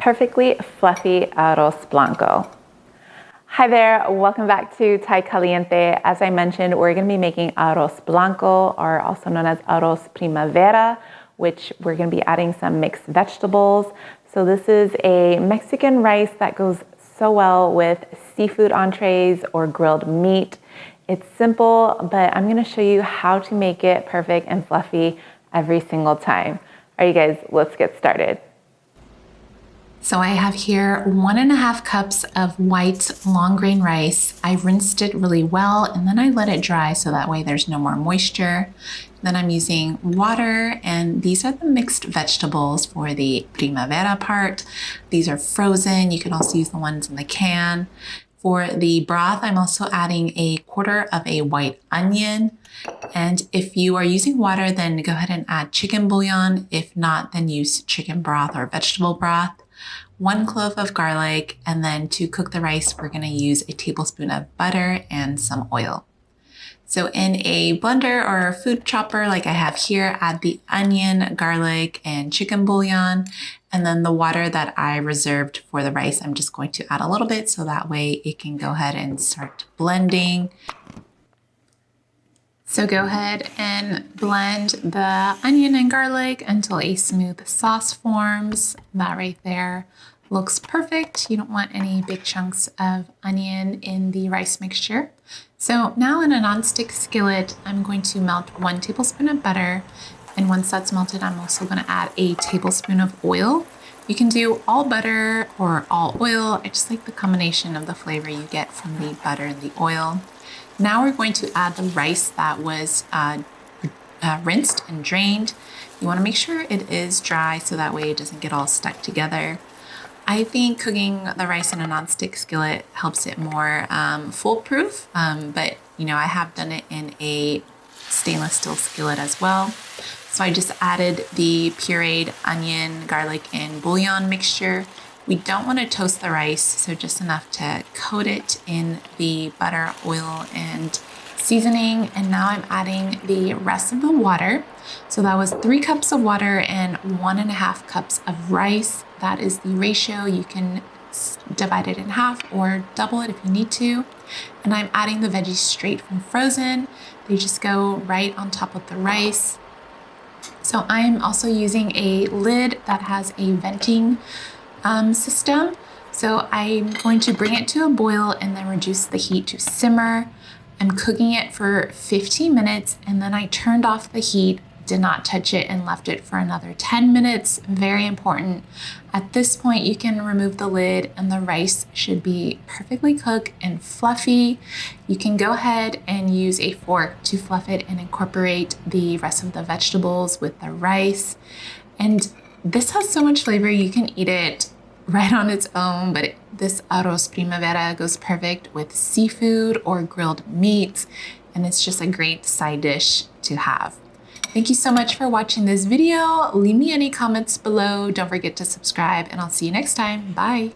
perfectly fluffy arroz blanco. Hi there, welcome back to Thai Caliente. As I mentioned, we're gonna be making arroz blanco, or also known as arroz primavera, which we're gonna be adding some mixed vegetables. So this is a Mexican rice that goes so well with seafood entrees or grilled meat. It's simple, but I'm gonna show you how to make it perfect and fluffy every single time. All right, you guys, let's get started. So I have here 1.5 cups of white long grain rice. I rinsed it really well and then I let it dry so that way there's no more moisture. Then I'm using water, and these are the mixed vegetables for the primavera part. These are frozen. You can also use the ones in the can. For the broth, I'm also adding 1/4 of a white onion. And if you are using water, then go ahead and add chicken bouillon. If not, then use chicken broth or vegetable broth. 1 clove of garlic, and then to cook the rice, we're gonna use a tablespoon of butter and some oil. So in a blender or a food chopper like I have here, add the onion, garlic, and chicken bouillon, and then the water that I reserved for the rice, I'm just going to add a little bit so that way it can go ahead and start blending. So go ahead and blend the onion and garlic until a smooth sauce forms. That right there looks perfect. You don't want any big chunks of onion in the rice mixture. So now in a nonstick skillet, I'm going to melt 1 tablespoon of butter. And once that's melted, I'm also gonna add a tablespoon of oil. You can do all butter or all oil. I just like the combination of the flavor you get from the butter and the oil. Now we're going to add the rice that was rinsed and drained. You wanna make sure it is dry so that way it doesn't get all stuck together. I think cooking the rice in a nonstick skillet helps it more foolproof, but you know, I have done it in a stainless steel skillet as well. So I just added the pureed onion, garlic, and bouillon mixture. We don't want to toast the rice, so just enough to coat it in the butter, oil, and seasoning. And now I'm adding the rest of the water. So that was 3 cups of water and 1.5 cups of rice. That is the ratio. You can divide it in half or double it if you need to. And I'm adding the veggies straight from frozen. They just go right on top of the rice. So I'm also using a lid that has a venting system. So I'm going to bring it to a boil and then reduce the heat to simmer. I'm cooking it for 15 minutes and then I turned off the heat, did not touch it, and left it for another 10 minutes. Very important. At this point, you can remove the lid and the rice should be perfectly cooked and fluffy. You can go ahead and use a fork to fluff it and incorporate the rest of the vegetables with the rice. And this has so much flavor, you can eat it right on its own, but this arroz primavera goes perfect with seafood or grilled meat, and it's just a great side dish to have. Thank you so much for watching this video. Leave me any comments below. Don't forget to subscribe, and I'll see you next time. Bye.